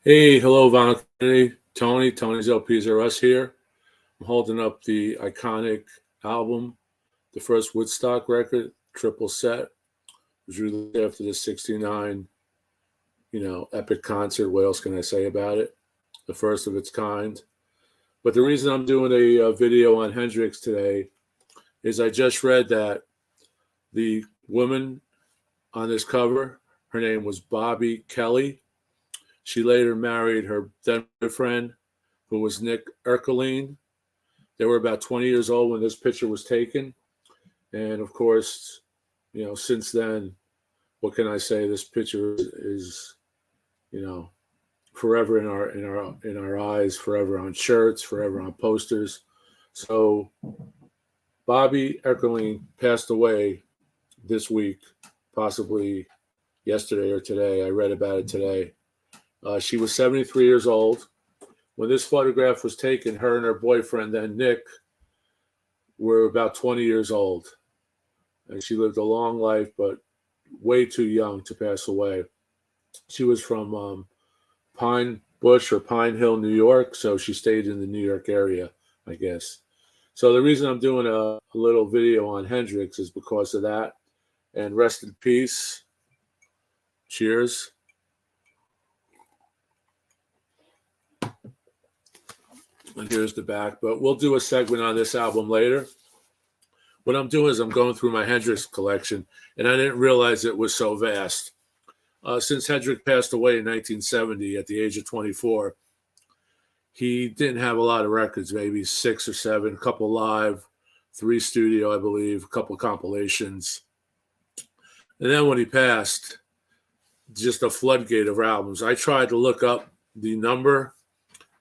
Hey, hello, Valentine. Tony's LPs here. I'm holding up the iconic album, the first Woodstock record, Triple Set. It was released after the 69, epic concert. What else can I say about it? The first of its kind. But the reason I'm doing a video on Hendrix today is I just read that the woman on this cover, her name was Bobby Kelly. She later married her then boyfriend, who was Nick Ercoline. They were about 20 years old when this picture was taken. And of course, since then, what can I say? This picture is, forever in our eyes, forever on shirts, forever on posters. So Bobby Ercoline passed away this week, possibly yesterday or today. I read about it today. She was 73 years old. When this photograph was taken, her and her boyfriend, then Nick, were about 20 years old. And she lived a long life, but way too young to pass away. She was from Pine Bush or Pine Hill, New York, so she stayed in the New York area, I guess. So the reason I'm doing a little video on Hendrix is because of that. And rest in peace. Cheers. And here's the back, but we'll do a segment on this album later. What I'm doing is I'm going through my Hendrix collection, and I didn't realize it was so vast. Since Hendrix passed away in 1970 at the age of 24, he didn't have a lot of records, maybe 6 or 7, a couple live, 3 studio, I believe, a couple compilations. And then when he passed, just a floodgate of albums. I tried to look up the number,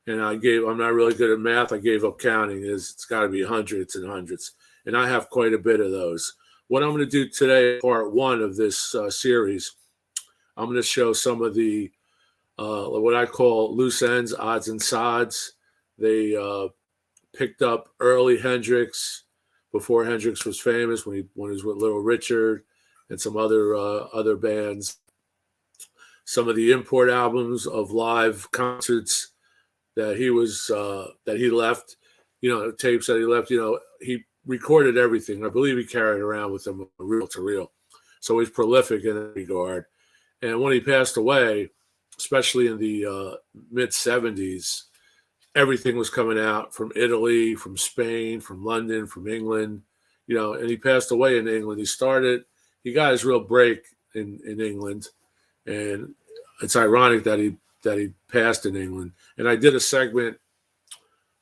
and I'm not really good at math. I gave up counting. It's got to be hundreds and hundreds. And I have quite a bit of those. What I'm going to do today, part 1 of this series, I'm going to show some of the, what I call loose ends, odds and sods. They picked up early Hendrix before Hendrix was famous, when he was with Little Richard and some other bands. Some of the import albums of live concerts that he left, tapes that he left, he recorded everything. I believe he carried around with him reel to reel. So he's prolific in that regard. And when he passed away, especially in the mid 70s, everything was coming out from Italy, from Spain, from London, from England, and he passed away in England. He got his real break in England. And it's ironic that he passed in England. And I did a segment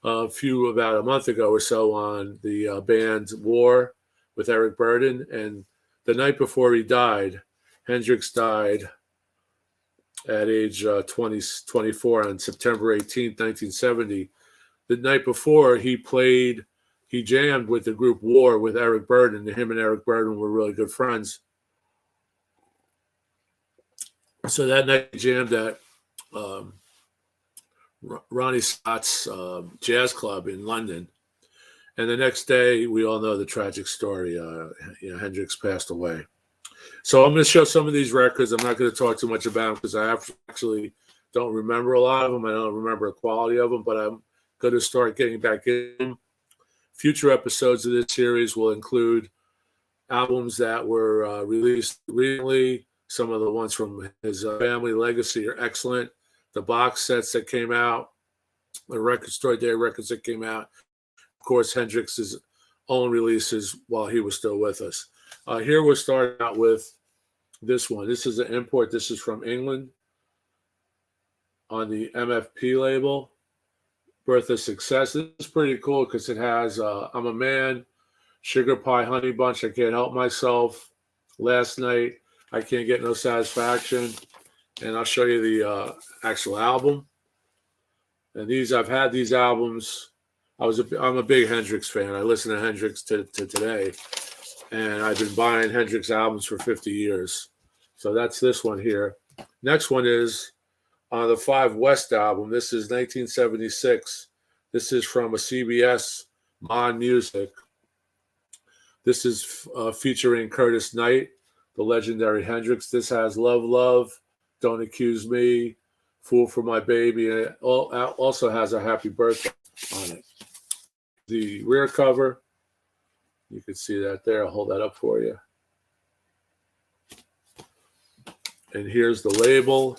about a month ago or so on the band War with Eric Burden. And the night before he died, Hendrix died at age 24 on September 18th, 1970. The night before, he jammed with the group War with Eric Burden. Him and Eric Burden were really good friends. So that night he jammed at Ronnie Scott's jazz club in London. And the next day, we all know the tragic story. Hendrix passed away. So I'm going to show some of these records. I'm not going to talk too much about them because I actually don't remember a lot of them. I don't remember the quality of them, but I'm going to start getting back in them. Future episodes of this series will include albums that were released recently. Some of the ones from his family legacy are excellent. The box sets that came out, the Record Store Day records that came out. Of course, Hendrix's own releases while he was still with us. Here we're starting out with this one. This is an import. This is from England on the MFP label, Birth of Success. This is pretty cool because it has I'm a Man, Sugar Pie Honey Bunch, I Can't Help Myself, Last Night, I Can't Get No Satisfaction, and I'll show you the actual album. And I've had these albums. I'm a big Hendrix fan. I listen to Hendrix to today, and I've been buying Hendrix albums for 50 years. So that's this one here. Next one is the 5 West album. This is 1976. This is from a CBS Mon Music. This is featuring Curtis Knight, the legendary Hendrix. This has Love, Love, Don't Accuse Me, Fool for My Baby, and it also has a happy birthday on it. The rear cover, you can see that there. I'll hold that up for you. And here's the label.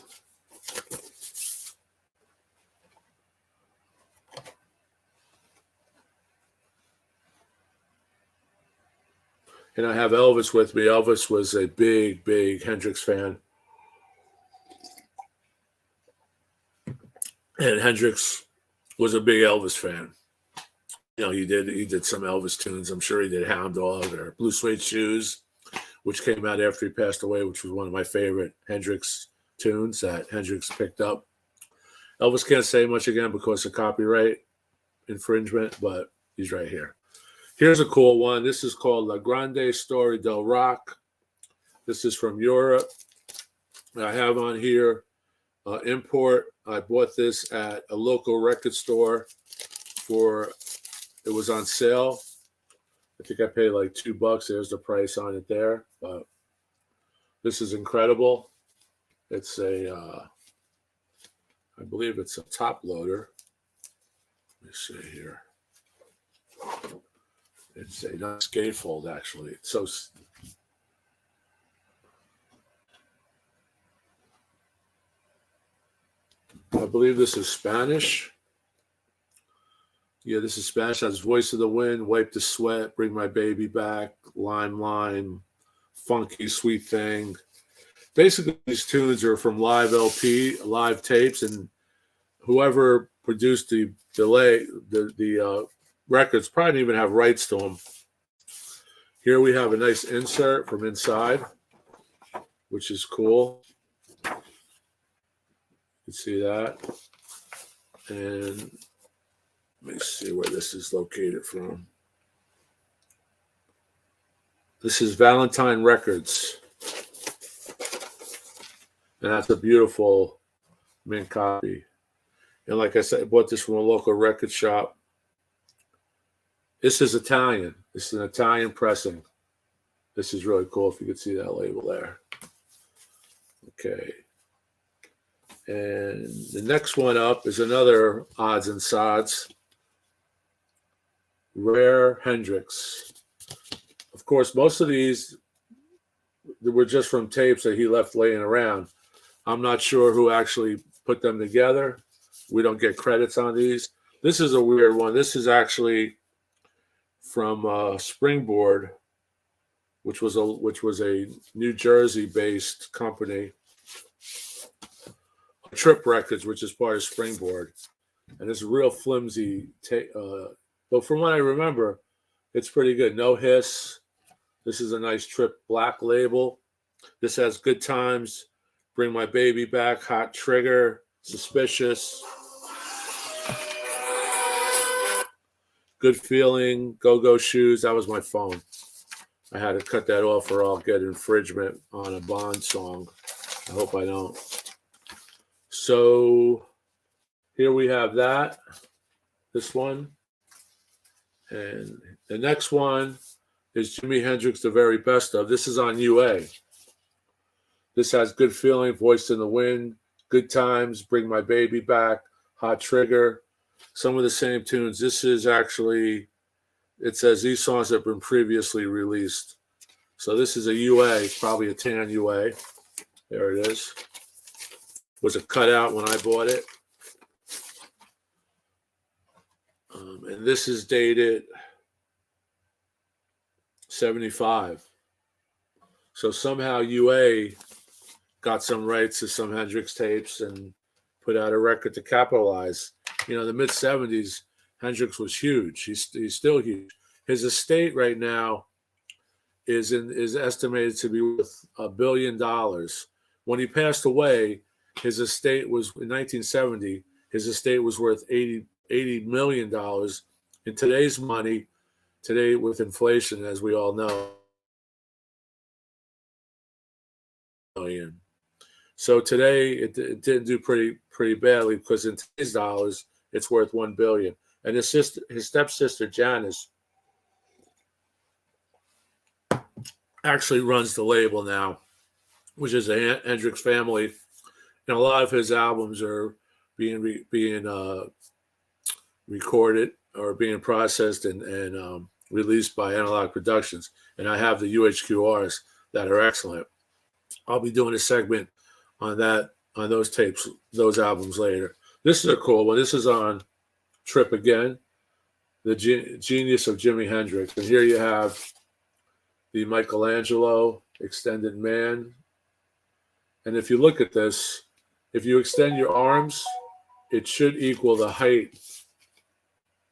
And I have Elvis with me. Elvis was a big, big Hendrix fan. And Hendrix was a big Elvis fan. You know, he did some Elvis tunes. I'm sure he did Hound Dog or Blue Suede Shoes, which came out after he passed away, which was one of my favorite Hendrix tunes that Hendrix picked up. Elvis can't say much again because of copyright infringement, but he's right here. Here's a cool one. This is called La Grande Story del Rock. This is from Europe. I have on here import. I bought this at a local record store it was on sale. I think I paid like $2. There's the price on it there. But this is incredible. It's I believe it's a top loader. Let me see here. It's a nice gatefold, actually. So I believe this is Spanish. Yeah, this is Spanish. That's Voice of the Wind, Wipe the Sweat, Bring My Baby Back, Lime, Funky, Sweet Thing. Basically, these tunes are from live LP, live tapes, and whoever produced the records probably didn't even have rights to them. Here we have a nice insert from inside, which is cool. You can see that. And let me see where this is located from. This is Valentine Records. And that's a beautiful mint copy. And like I said, I bought this from a local record shop. This is Italian. This is an Italian pressing. This is really cool if you could see that label there. Okay. And the next one up is another odds and sods. Rare Hendrix. Of course, most of these were just from tapes that he left laying around. I'm not sure who actually put them together. We don't get credits on these. This is a weird one. This is actually from Springboard, which was a New Jersey-based company. Trip Records, which is part of Springboard, and it's a real flimsy tape. But from what I remember, it's pretty good. No hiss. This is a nice Trip black label. This has Good Times, Bring My Baby Back, Hot Trigger, Suspicious, Good Feeling, Go-Go Shoes. That was my phone. I had to cut that off or I'll get infringement on a Bond song. I hope I don't. So here we have that, this one. And the next one is Jimi Hendrix, The Very Best Of. This is on UA. This has Good Feeling, Voice in the Wind, Good Times, Bring My Baby Back, Hot Trigger, some of the same tunes. This is actually, it says these songs have been previously released. So this is a UA, probably a tan UA. There it is. Was a cutout when I bought it. And this is dated 75. So somehow UA got some rights to some Hendrix tapes and put out a record to capitalize. You know, the mid-70s, Hendrix was huge. He's still huge. His estate right now is estimated to be worth $1 billion. When he passed away, his estate was, in 1970, his estate was worth $80 million. In today's money, today with inflation, as we all know, million. So today it didn't do pretty badly because in today's dollars, it's worth $1 billion. And his stepsister Janice actually runs the label now, which is a Hendrix family. And a lot of his albums are being recorded or being processed and released by Analog Productions. And I have the UHQRs that are excellent. I'll be doing a segment on those tapes, those albums later. This is a cool one. This is on Trip Again, the Genius of Jimi Hendrix. And here you have the Michelangelo Extended Man. And if you look at this, if you extend your arms, it should equal the height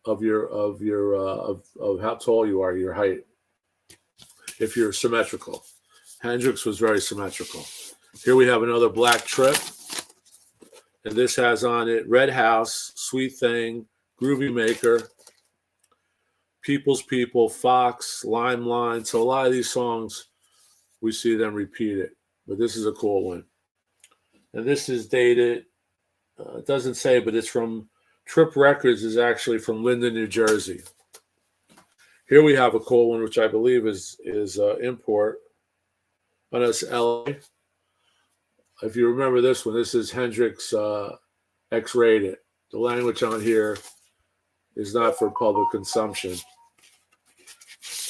of how tall you are, your height, if you're symmetrical. Hendrix was very symmetrical. Here we have another black Trip, and this has on it Red House, Sweet Thing, Groovy Maker, People's People, Fox, Lime Line. So a lot of these songs, we see them repeat it, but this is a cool one. And this is dated, it doesn't say, but it's from Trip Records, is actually from Linden, New Jersey. Here we have a cool one, which I believe is import. On us, LA. If you remember this one, this is Hendrix X-rated. The language on here is not for public consumption,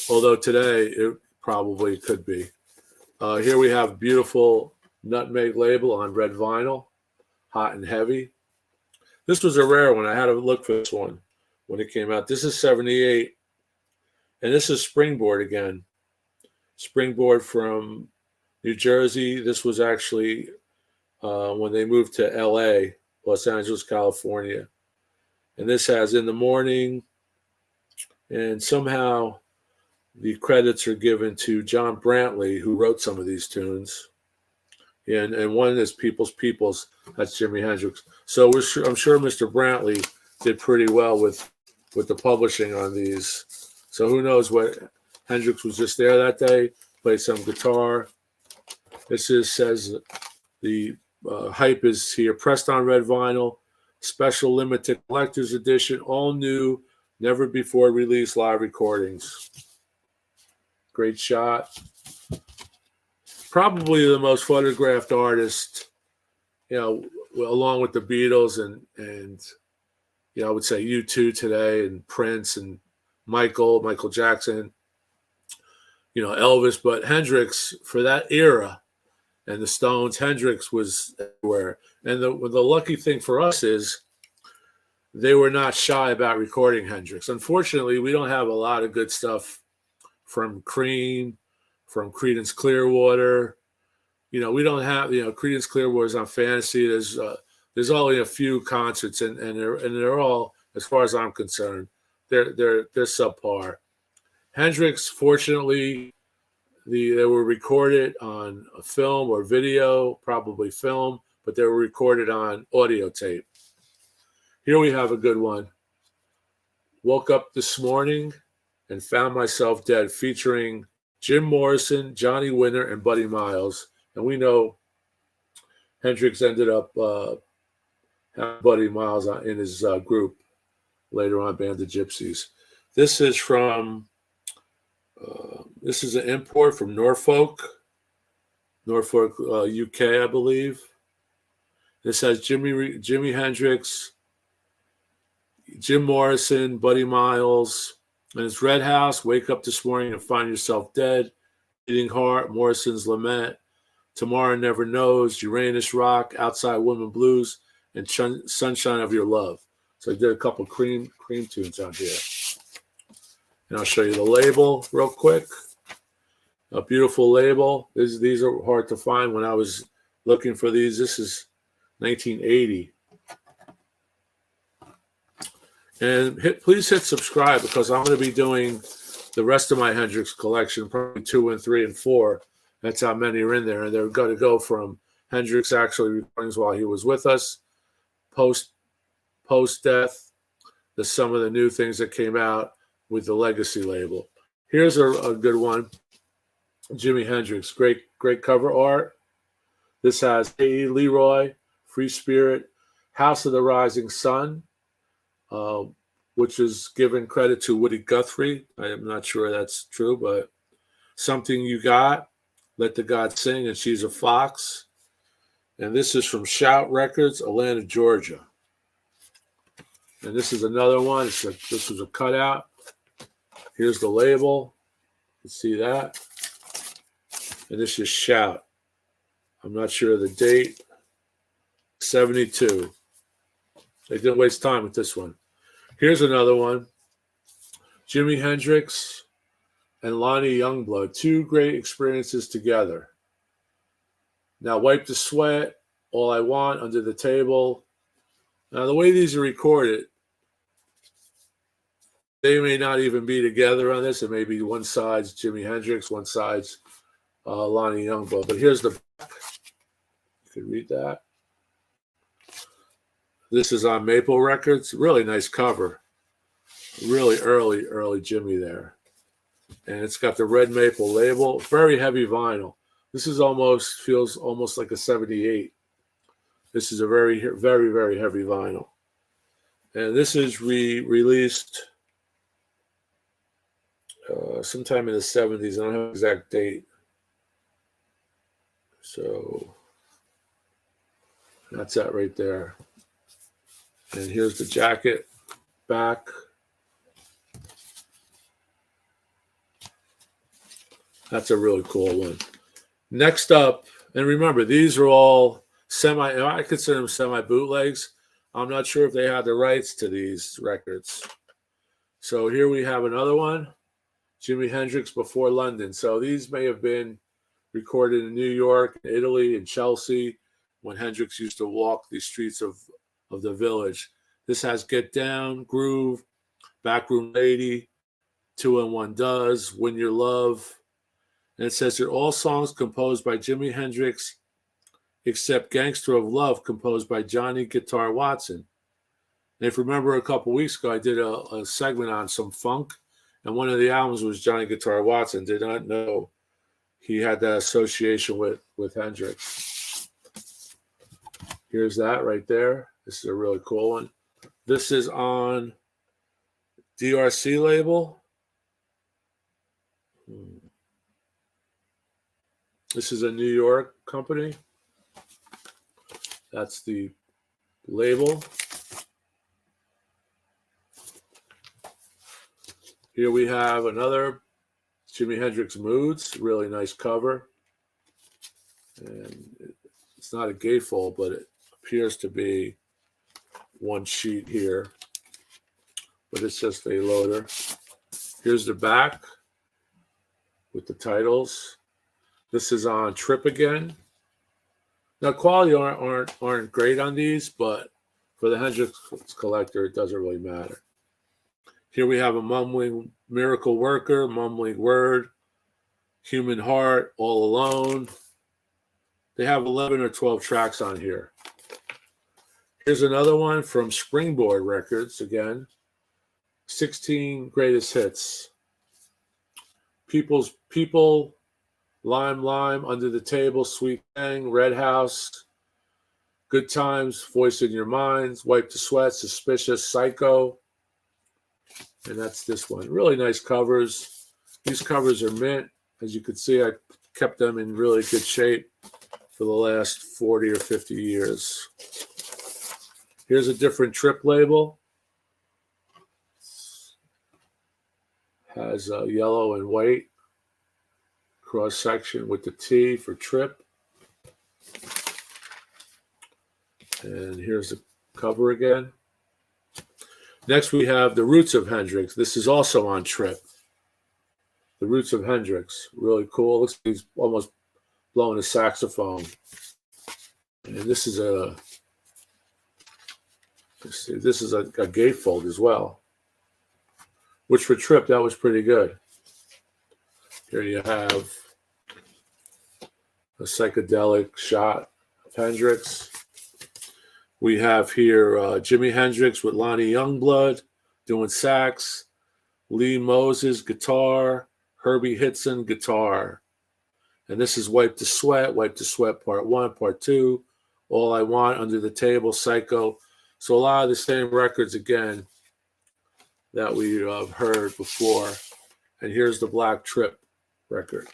although today it probably could be. Here we have beautiful Nutmeg label on red vinyl, hot and heavy. This was a rare one. I had to look for this one when it came out. This is 78, and this is Springboard again. Springboard from New Jersey. This was actually when they moved to LA, Los Angeles, California. And this has In the Morning, and somehow the credits are given to John Brantley, who wrote some of these tunes. And one is People's Peoples, that's Jimi Hendrix. So I'm sure Mr. Brantley did pretty well with the publishing on these. So who knows what, Hendrix was just there that day, played some guitar. This says the hype is here, pressed on red vinyl, special limited collector's edition, all new, never before released live recordings. Great shot. Probably the most photographed artist, along with the Beatles and I would say U2 today, and Prince and Michael Jackson, Elvis, but Hendrix for that era, and the Stones, Hendrix was everywhere. And the lucky thing for us is they were not shy about recording Hendrix. Unfortunately, we don't have a lot of good stuff from Cream, from Creedence Clearwater. We don't have, Creedence Clearwater's on Fantasy. There's only a few concerts, and they're all, as far as I'm concerned, they're subpar. Hendrix, fortunately, they were recorded on a film or video, probably film, but they were recorded on audio tape. Here we have a good one. Woke Up This Morning and Found Myself Dead, featuring Jim Morrison, Johnny Winter, and Buddy Miles. And we know Hendrix ended up having Buddy Miles in his group later on, Band of Gypsies. This is from, this is an import from Norfolk, UK, I believe. This has Jimi Hendrix, Jim Morrison, Buddy Miles, and it's Red House, Wake Up This Morning and Find Yourself Dead, Beating Heart, Morrison's Lament, Tomorrow Never Knows, Uranus Rock, Outside Women Blues, and Sunshine of Your Love. So I did a couple cream tunes on here. And I'll show you the label real quick. A beautiful label. These are hard to find when I was looking for these. This is 1980. And please hit subscribe, because I'm going to be doing the rest of my Hendrix collection, probably 2 and 3 and 4. That's how many are in there. And they're going to go from Hendrix actually recordings while he was with us, post-death, some of the new things that came out with the Legacy label. Here's a good one. Jimi Hendrix, great cover art. This has Hey Leroy, Free Spirit, House of the Rising Sun, which is giving credit to Woody Guthrie. I am not sure that's true, but Something You Got, Let the God Sing, and She's a Fox. And this is from Shout Records, Atlanta, Georgia. And this is another one. This was a cutout. Here's the label. You can see that. And this is Shout. I'm not sure of the date. 72. They didn't waste time with this one. Here's another one. Jimi Hendrix and Lonnie Youngblood. Two great experiences together. Now, Wipe the Sweat, All I Want, Under the Table. Now, the way these are recorded, they may not even be together on this. It may be one side's Jimi Hendrix, one side's Lonnie Youngblood. But here's the back. You can read that. This is on Maple Records. Really nice cover. Really early Jimmy there. And it's got the red maple label. Very heavy vinyl. This is feels almost like a 78. This is a very heavy vinyl. And this is released sometime in the 70s. I don't have an exact date. So that's that right there. And here's the jacket back. That's a really cool one. Next up, and remember, these are all I consider them semi-bootlegs. I'm not sure if they had the rights to these records. So here we have another one, Jimi Hendrix Before London. So these may have been recorded in New York, Italy, and Chelsea when Hendrix used to walk the streets of the village. This has Get Down, Groove, Backroom Lady, 2 and 1 Does, Win Your Love. And it says they're all songs composed by Jimi Hendrix, except Gangster of Love, composed by Johnny Guitar Watson. And if you remember a couple weeks ago, I did a segment on some funk, and one of the albums was Johnny Guitar Watson. Did not know he had that association with Hendrix. Here's that right there. This is a really cool one. This is on DRC label. This is a New York company. That's the label. Here we have another Jimi Hendrix Moods. Really nice cover. And it's not a gatefold, but it appears to be one sheet here. But it's just a loader. Here's the back with the titles. This is on Trip again. Now, quality aren't great on these, but for the Hendrix collector, it doesn't really matter. Here we have a Mumbling Miracle Worker, Mumbling Word, Human Heart, All Alone. They have 11 or 12 tracks on here. Here's another one from Springboard Records again. 16 Greatest Hits. People, Lime, Under the Table, Sweet Thing, Red House, Good Times, Voice in Your Minds, Wipe the Sweat, Suspicious, Psycho. And that's this one. Really nice covers. These covers are mint. As you can see, I kept them in really good shape for the last 40 or 50 years. Here's a different Trip label. Has yellow and white cross section with the T for Trip. And here's the cover again. Next we have The Roots of Hendrix. This is also on Trip. The Roots of Hendrix. Really cool. Looks like he's almost blowing a saxophone. And this is a gatefold as well. Which for Trip, that was pretty good. Here you have a psychedelic shot of Hendrix. We have here Jimi Hendrix with Lonnie Youngblood doing sax, Lee Moses guitar, Herbie Hitson guitar. And this is Wipe the Sweat Part 1, Part 2, All I Want, Under the Table, Psycho. So a lot of the same records again that we have heard before. And here's the Black Trip record.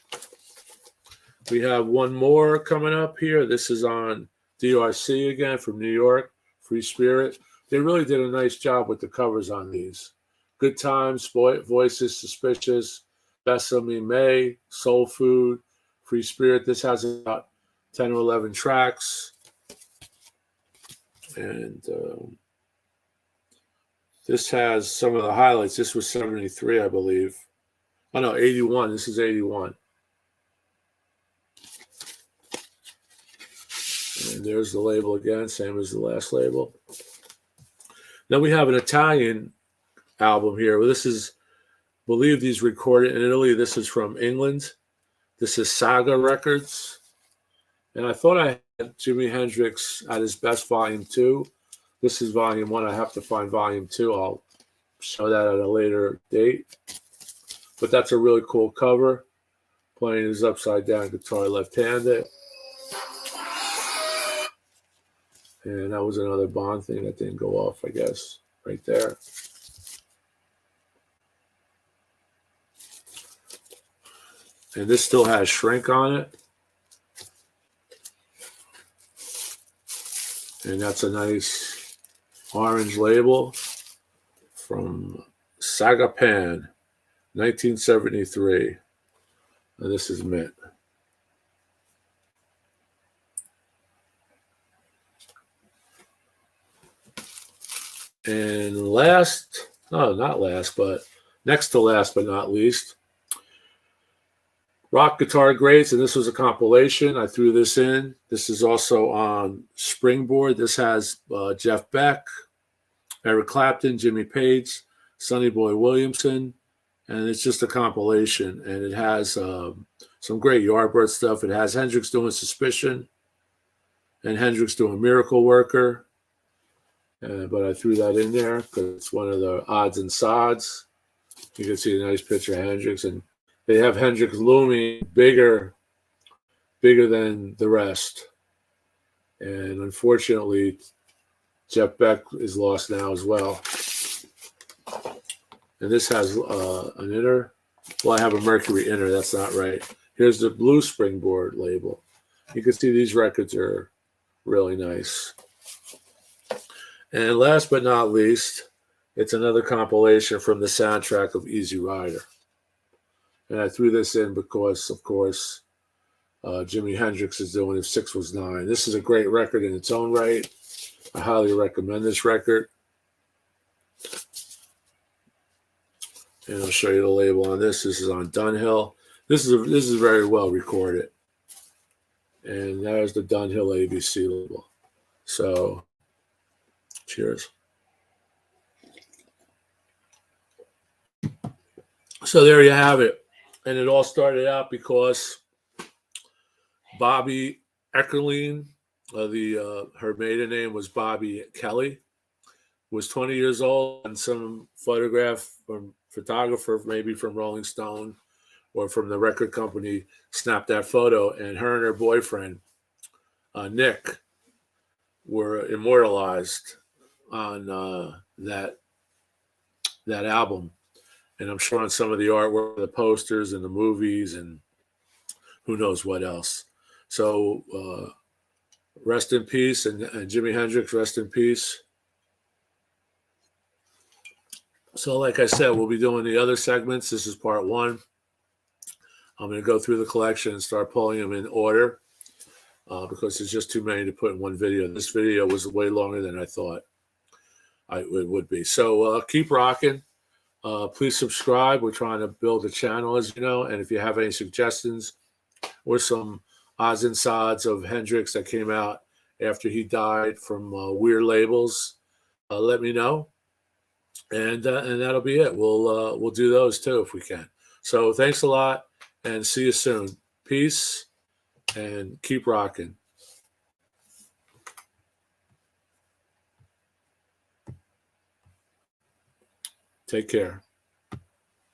We have one more coming up here. This is on DRC again from New York, Free Spirit. They really did a nice job with the covers on these. Good Times, Voices, Suspicious, Besame May, Soul Food, Free Spirit. This has about 10 or 11 tracks. And this has some of the highlights. This was 73, I believe. Oh, no, 81. This is 81. And there's the label again, same as the last label. Then we have an Italian album here. This is, I believe these recorded in Italy. This is from England. This is Saga Records. And I thought I had Jimi Hendrix at his best, Volume 2. This is Volume 1. I have to find Volume 2. I'll show that at a later date. But that's a really cool cover. Playing his upside down guitar left-handed. And that was another Bond thing that didn't go off, I guess, right there. And this still has Shrink on it. And that's a nice orange label from Sagapan, 1973. And this is mint. And last, no, not last, but next to last but not least, Rock Guitar Greats, and this was a compilation. I threw this in. This is also on Springboard. This has Jeff Beck, Eric Clapton, Jimmy Page, Sonny Boy Williamson, and it's just a compilation. And it has some great Yardbird stuff. It has Hendrix doing Suspicion and Hendrix doing Miracle Worker. But I threw that in there because it's one of the odds and sods. You can see a nice picture of Hendrix, and they have Hendrix looming bigger than the rest. And unfortunately, Jeff Beck is lost now as well. And this has an inner. Well, I have a Mercury inner. That's not right. Here's the blue Springboard label. You can see these records are really nice. And last but not least, it's another compilation from the soundtrack of Easy Rider. And I threw this in because, of course, Jimi Hendrix is doing If 6 Was 9. This is a great record in its own right. I highly recommend this record. And I'll show you the label on this. This is on Dunhill. This is very well recorded. And there's the Dunhill ABC label. So, cheers. So there you have it. And it all started out because Bobby Eckerling, her maiden name was Bobby Kelly, was 20 years old, and some photograph from photographer, maybe from Rolling Stone or from the record company, snapped that photo, and her and her boyfriend, Nick, were immortalized on that album. And I'm sure on some of the artwork, the posters and the movies and who knows what else. So rest in peace. And Jimi Hendrix, rest in peace. So like I said, we'll be doing the other segments. This is part 1. I'm going to go through the collection and start pulling them in order because there's just too many to put in one video. This video was way longer than I thought it would be. So keep rocking. Please subscribe. We're trying to build a channel, as you know. And if you have any suggestions or some odds and sods of Hendrix that came out after he died from weird labels, let me know. And that'll be it. We'll do those too if we can. So thanks a lot, and see you soon. Peace, and keep rocking. Take care.